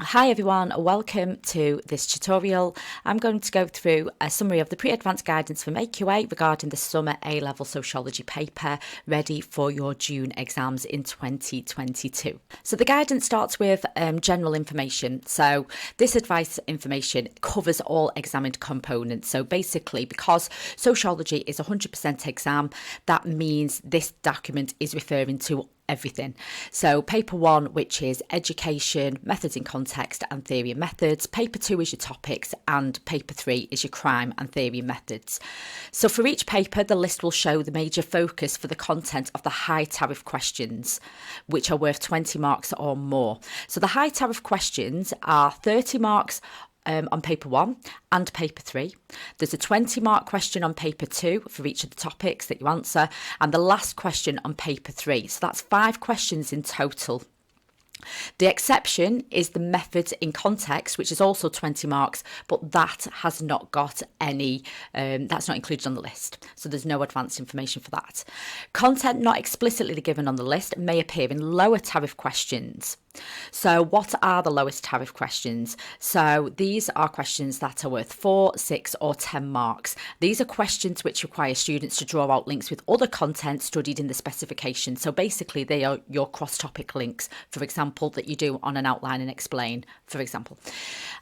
Hi everyone, welcome to this tutorial. I'm going to go through a summary of the pre-advanced guidance from AQA regarding the summer A Level Sociology paper ready for your June exams in 2022. So the guidance starts with general information. So this advice information covers all examined components. So basically, because sociology is 100% exam, that means this document is referring to everything. So paper 1, which is education, methods in context and theory and methods. Paper 2 is your topics, and paper 3 is your crime and theory and methods. So for each paper, the list will show the major focus for the content of the high tariff questions, which are worth 20 marks or more. So the high tariff questions are 30 marks on paper 1 and paper 3. There's a 20-mark question on paper 2 for each of the topics that you answer, and the last question on paper 3. So that's 5 questions in total. The exception is the methods in context, which is also 20 marks, but that has not got any, that's not included on the list. So there's no advanced information for that. Content not explicitly given on the list may appear in lower tariff questions. So what are the lowest tariff questions? So these are questions that are worth 4, 6 or 10 marks. These are questions which require students to draw out links with other content studied in the specification. So basically they are your cross-topic links, for example, that you do on an outline and explain, for example.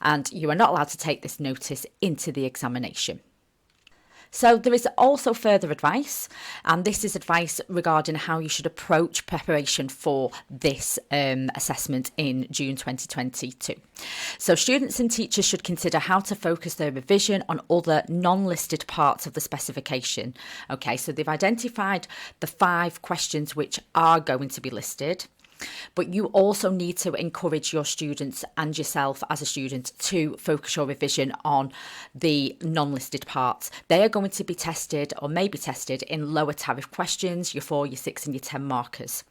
And you are not allowed to take this notice into the examination. So there is also further advice, and this is advice regarding how you should approach preparation for this assessment in June 2022. So students and teachers should consider how to focus their revision on other non-listed parts of the specification. Okay, so they've identified the 5 questions which are going to be listed. But you also need to encourage your students and yourself as a student to focus your revision on the non-listed parts. They are going to be tested or may be tested in lower tariff questions, your 4, your 6 and your 10 markers.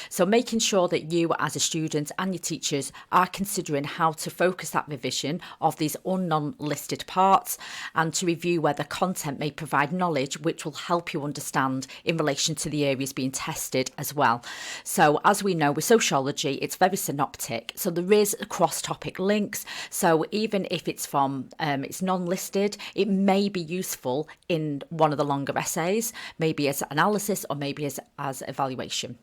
So making sure that you as a student and your teachers are considering how to focus that revision of these non-listed parts and to review whether content may provide knowledge which will help you understand in relation to the areas being tested as well. So as we know, with sociology, it's very synoptic, so there is cross-topic links. So even if it's from it's non-listed, it may be useful in one of the longer essays, maybe as analysis or maybe as evaluation.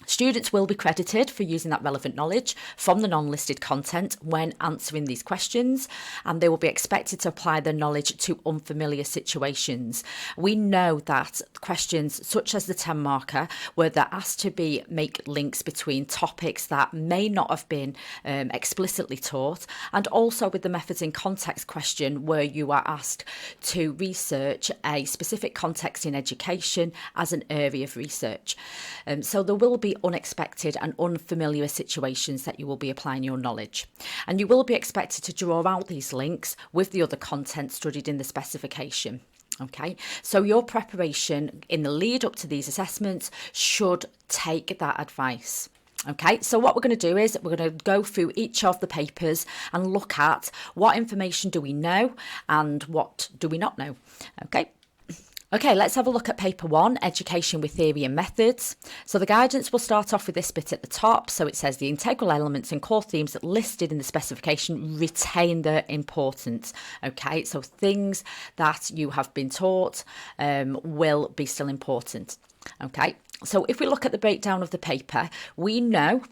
Students will be credited for using that relevant knowledge from the non-listed content when answering these questions, and they will be expected to apply their knowledge to unfamiliar situations. We know that questions such as the 10 marker, where they're asked to make links between topics that may not have been explicitly taught, and also with the methods in context question, where you are asked to research a specific context in education as an area of research. So there will be unexpected and unfamiliar situations that you will be applying your knowledge. And you will be expected to draw out these links with the other content studied in the specification. Okay, so your preparation in the lead up to these assessments should take that advice. Okay, so what we're going to do is we're going to go through each of the papers and look at what information do we know and what do we not know. Okay, let's have a look at paper 1, education with theory and methods. So the guidance will start off with this bit at the top. So it says the integral elements and core themes listed in the specification retain their importance. Okay, so things that you have been taught will be still important. Okay, so if we look at the breakdown of the paper, we know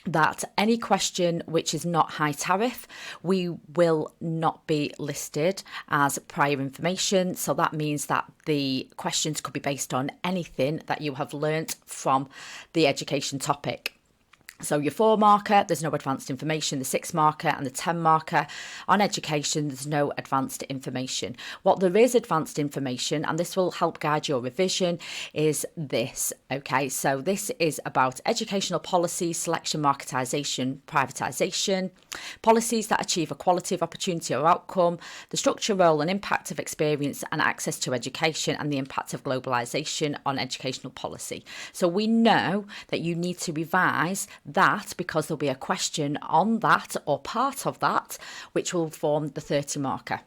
that any question which is not high tariff, we will not be listed as prior information. So that means that the questions could be based on anything that you have learnt from the education topic. So your 4 marker, there's no advanced information. The 6 marker and the 10 marker on education, there's no advanced information. What there is advanced information, and this will help guide your revision, is this. Okay, so this is about educational policy, selection, marketisation, privatisation, policies that achieve equality of opportunity or outcome, the structure, role and impact of experience and access to education, and the impact of globalisation on educational policy. So we know that you need to revise that because there'll be a question on that or part of that which will form the 30 marker.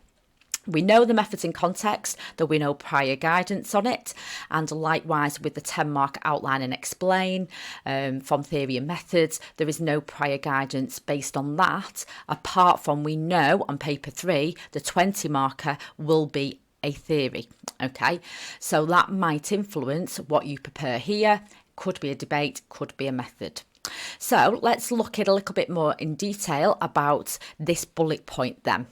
We know the methods in context, though we know prior guidance on it, and likewise with the 10-mark outline and explain from theory and methods, there is no prior guidance based on that, apart from we know on paper 3, the 20-marker will be a theory, okay? So that might influence what you prepare here, could be a debate, could be a method. So let's look at a little bit more in detail about this bullet point then.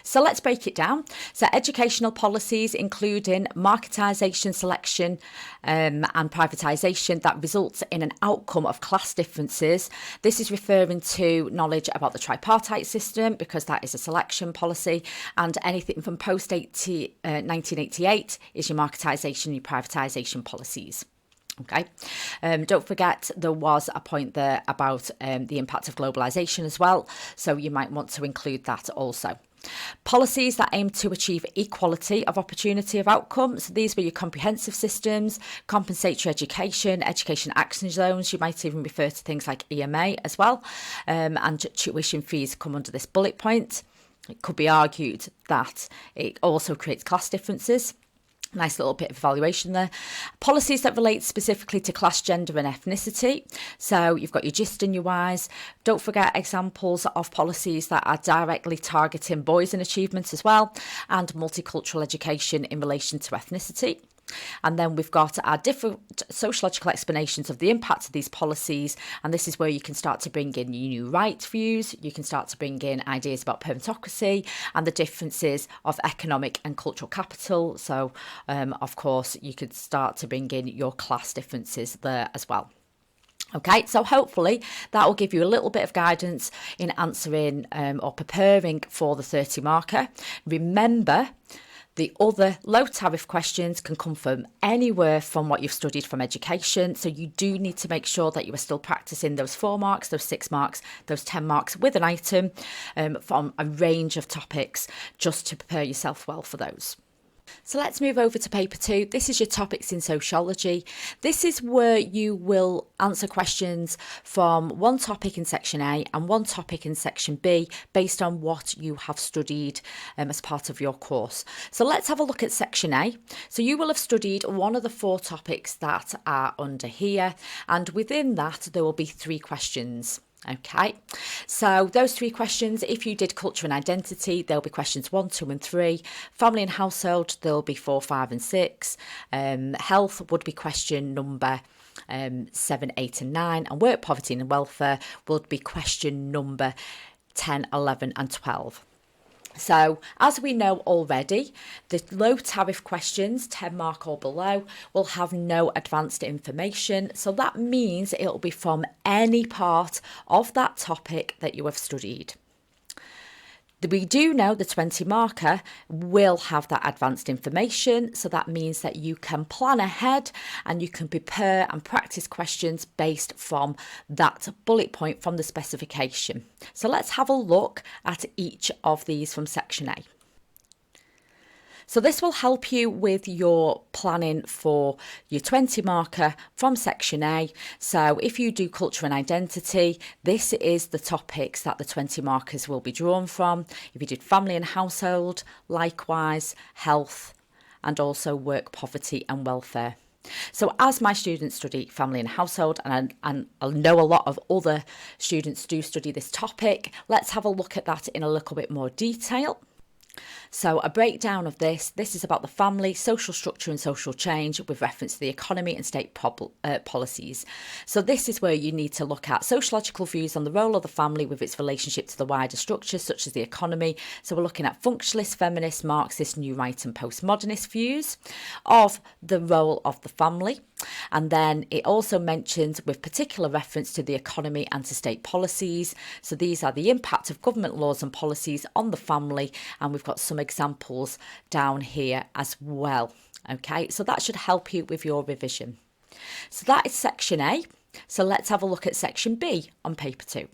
So let's break it down. So educational policies including marketisation, selection and privatisation that results in an outcome of class differences. This is referring to knowledge about the tripartite system because that is a selection policy, and anything from post 1988 is your marketisation, your privatisation policies. Okay, don't forget there was a point there about the impact of globalisation as well, so you might want to include that also. Policies that aim to achieve equality of opportunity of outcomes. These were your comprehensive systems, compensatory education, education action zones. You might even refer to things like EMA as well, and tuition fees come under this bullet point. It could be argued that it also creates class differences. Nice little bit of evaluation there. Policies that relate specifically to class, gender and ethnicity. So you've got your gist and your whys. Don't forget examples of policies that are directly targeting boys and achievements as well, and multicultural education in relation to ethnicity. And then we've got our different sociological explanations of the impact of these policies, and this is where you can start to bring in your new right views, you can start to bring in ideas about parentocracy and the differences of economic and cultural capital. So of course you could start to bring in your class differences there as well. Okay, so hopefully that will give you a little bit of guidance in answering or preparing for the 30 marker. Remember, the other low tariff questions can come from anywhere from what you've studied from education. So you do need to make sure that you are still practicing those 4 marks, those 6 marks, those 10 marks with an item from a range of topics just to prepare yourself well for those. So let's move over to paper 2. This is your topics in sociology. This is where you will answer questions from one topic in section A and one topic in section B based on what you have studied as part of your course. So let's have a look at section A. So you will have studied one of the 4 topics that are under here, and within that there will be 3 questions. Okay, so those 3 questions, if you did culture and identity, there'll be questions 1, 2 and 3. Family and household, there'll be 4, 5 and 6. Health would be question number 7, 8 and 9. And work, poverty and welfare would be question number 10, 11 and 12. So, as we know already, the low tariff questions, 10 mark or below, will have no advanced information. So that means it'll be from any part of that topic that you have studied. We do know the 20 marker will have that advanced information, so that means that you can plan ahead and you can prepare and practice questions based from that bullet point from the specification. So let's have a look at each of these from section A. So this will help you with your planning for your 20 marker from section A. So if you do culture and identity, this is the topics that the 20 markers will be drawn from. If you did family and household, likewise health, and also work, poverty and welfare. So as my students study family and household, and I know a lot of other students do study this topic, let's have a look at that in a little bit more detail. So a breakdown of this is about the family, social structure and social change with reference to the economy and state policies. So this is where you need to look at sociological views on the role of the family with its relationship to the wider structures such as the economy. So we're looking at functionalist, feminist, Marxist, new right and postmodernist views of the role of the family. And then it also mentions with particular reference to the economy and to state policies. So these are the impact of government laws and policies on the family, and we've got some examples down here as well. Okay, so that should help you with your revision. So that is section A. So let's have a look at section B on paper 2.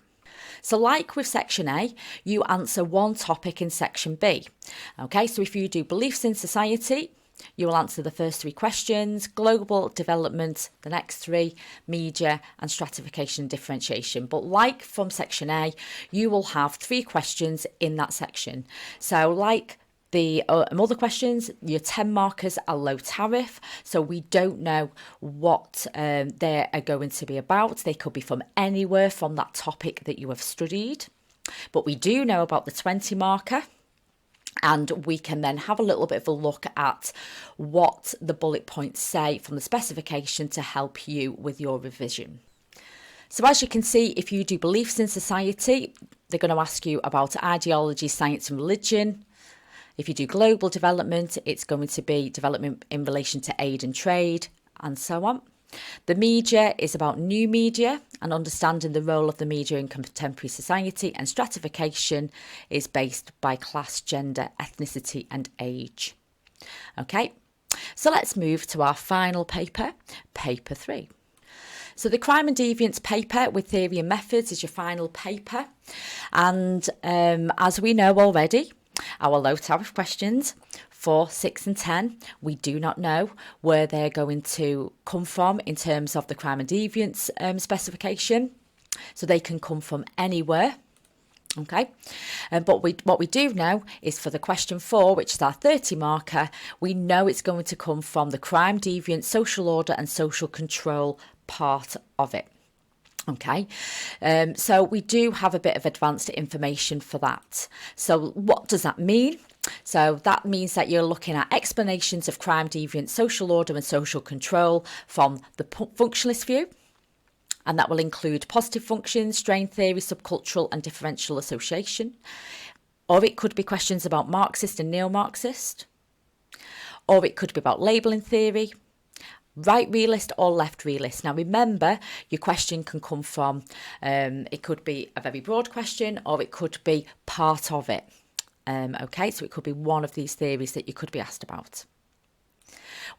So like with section A, you answer one topic in section B. Okay, so if you do beliefs in society, you will answer the first 3 questions, global development, the next 3, media and stratification and differentiation. But like from section A, you will have 3 questions in that section. So like The other questions, your 10 markers are low tariff, so we don't know what they are going to be about. They could be from anywhere from that topic that you have studied. But we do know about the 20 marker, and we can then have a little bit of a look at what the bullet points say from the specification to help you with your revision. So as you can see, if you do beliefs in society, they're going to ask you about ideology, science and religion. If you do global development, it's going to be development in relation to aid and trade, and so on. The media is about new media and understanding the role of the media in contemporary society, and stratification is based by class, gender, ethnicity and age. Okay, so let's move to our final paper, paper 3. So the crime and deviance paper with theory and methods is your final paper, and as we know already, our low tariff questions 4, 6 and 10, we do not know where they're going to come from in terms of the crime and deviance specification. So they can come from anywhere. Okay, but what we do know is for the question 4, which is our 30 marker, we know it's going to come from the crime, deviance, social order and social control part of it. Okay, so we do have a bit of advanced information for that. So what does that mean? So that means that you're looking at explanations of crime, deviance, social order and social control from the functionalist view. And that will include positive functions, strain theory, subcultural and differential association. Or it could be questions about Marxist and neo-Marxist. Or it could be about labelling theory, right realist or left realist. Now remember, your question can come from, it could be a very broad question or it could be part of it. Okay, so it could be one of these theories that you could be asked about.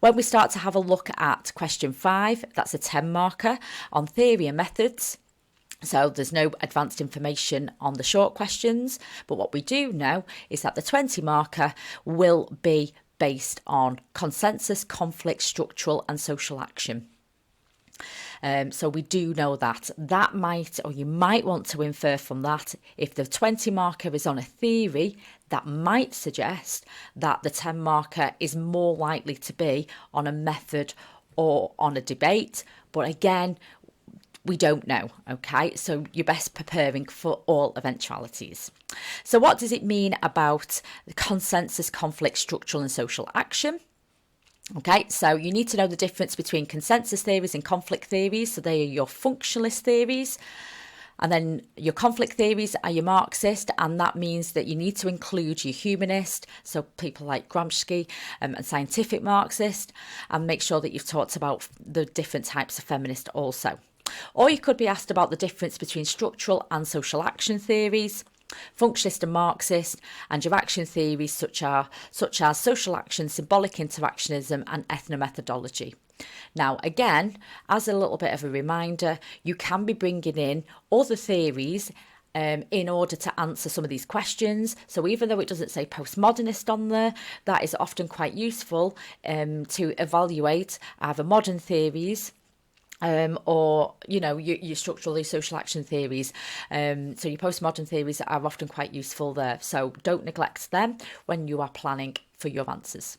When we start to have a look at question 5, that's a 10 marker on theory and methods. So there's no advanced information on the short questions, but what we do know is that the 20 marker will be based on consensus, conflict, structural and social action. So we do know that. That might, or you might want to infer from that, if the 20 marker is on a theory, that might suggest that the 10 marker is more likely to be on a method or on a debate. But again, we don't know, okay? So you're best preparing for all eventualities. So what does it mean about the consensus, conflict, structural and social action? Okay, so you need to know the difference between consensus theories and conflict theories. So they are your functionalist theories. And then your conflict theories are your Marxist, and that means that you need to include your humanist, so people like Gramsci and scientific Marxist, and make sure that you've talked about the different types of feminist also. Or you could be asked about the difference between structural and social action theories, functionalist and Marxist, and your action theories such as social action, symbolic interactionism and ethnomethodology. Now, again, as a little bit of a reminder, you can be bringing in other theories in order to answer some of these questions. So even though it doesn't say postmodernist on there, that is often quite useful to evaluate either modern theories or, you know, your structural social action theories. So your postmodern theories are often quite useful there. So don't neglect them when you are planning for your answers.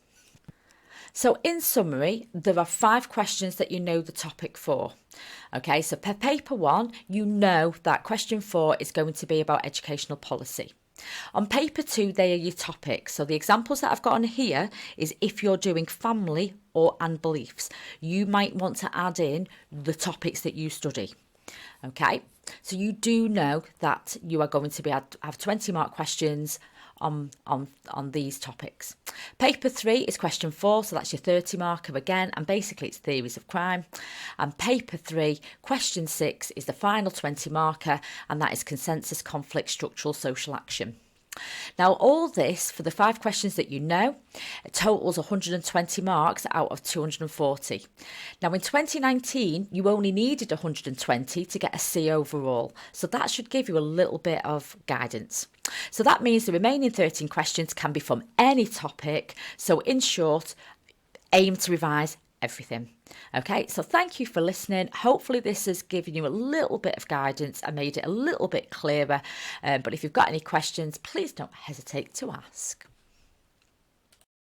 So in summary, there are 5 questions that you know the topic for. Okay, so per paper 1, you know that question 4 is going to be about educational policy. On paper 2, they are your topics. So the examples that I've got on here is if you're doing family and beliefs, you might want to add in the topics that you study. Okay, so you do know that you are going to have 20 mark questions on these topics. Paper 3 is question 4, so that's your 30 marker again, and basically it's theories of crime. And paper 3, question 6 is the final 20 marker, and that is consensus, conflict, structural, social action. Now all this, for the 5 questions that you know, totals 120 marks out of 240. Now in 2019, you only needed 120 to get a C overall, so that should give you a little bit of guidance. So that means the remaining 13 questions can be from any topic. So in short, aim to revise everything. Okay, so thank you for listening. Hopefully this has given you a little bit of guidance and made it a little bit clearer. But if you've got any questions, please don't hesitate to ask.